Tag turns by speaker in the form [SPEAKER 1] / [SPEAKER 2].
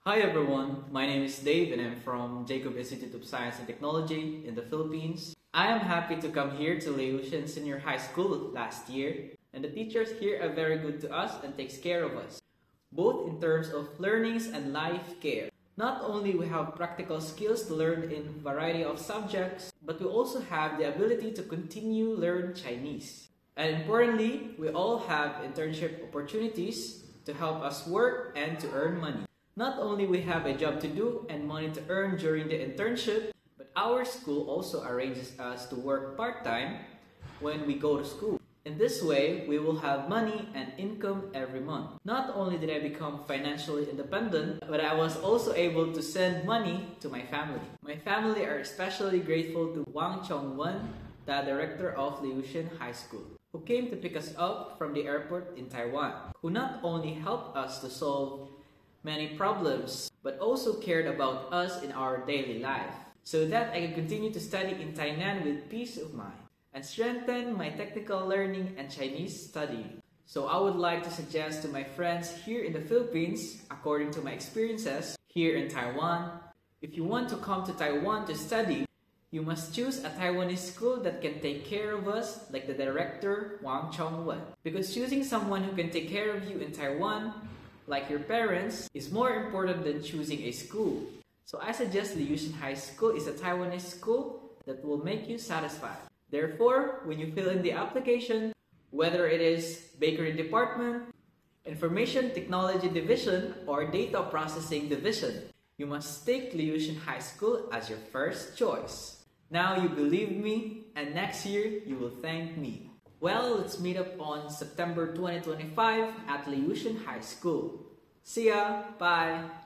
[SPEAKER 1] Hi everyone, my name is Dave and I'm from Jacob Institute of Science and Technology in the Philippines. I am happy to come here to Laotian Senior High School last year, and the teachers here are very good to us and takes care of us, both in terms of learnings and life care. Not only we have practical skills to learn in variety of subjects, but we also have the ability to continue learn Chinese. And importantly, we all have internship opportunities to help us work and to earn money. Not only we have a job to do and money to earn during the internship, but our school also arranges us to work part-time when we go to school. In this way, we will have money and income every month. Not only did I become financially independent, but I was also able to send money to my family. My family are especially grateful to Wang Chongwen, the director of Laotian High School, who came to pick us up from the airport in Taiwan, who not only helped us to solve many problems, but also cared about us in our daily life, so that I could continue to study in Tainan with peace of mind and strengthen my technical learning and Chinese studying. So I would like to suggest to my friends here in the Philippines, according to my experiences here in Taiwan, if you want to come to Taiwan to study, you must choose a Taiwanese school that can take care of us like the director Wang Chongwen. Because choosing someone who can take care of you in Taiwan like your parents, is more important than choosing a school. So I suggest Laotian High School is a Taiwanese school that will make you satisfied. Therefore, when you fill in the application, whether it is Bakery Department, Information Technology Division, or Data Processing Division, you must take Laotian High School as your first choice. Now you believe me, and next year you will thank me. Well, let's meet up on September 2025 at Laotian High School. See ya! Bye!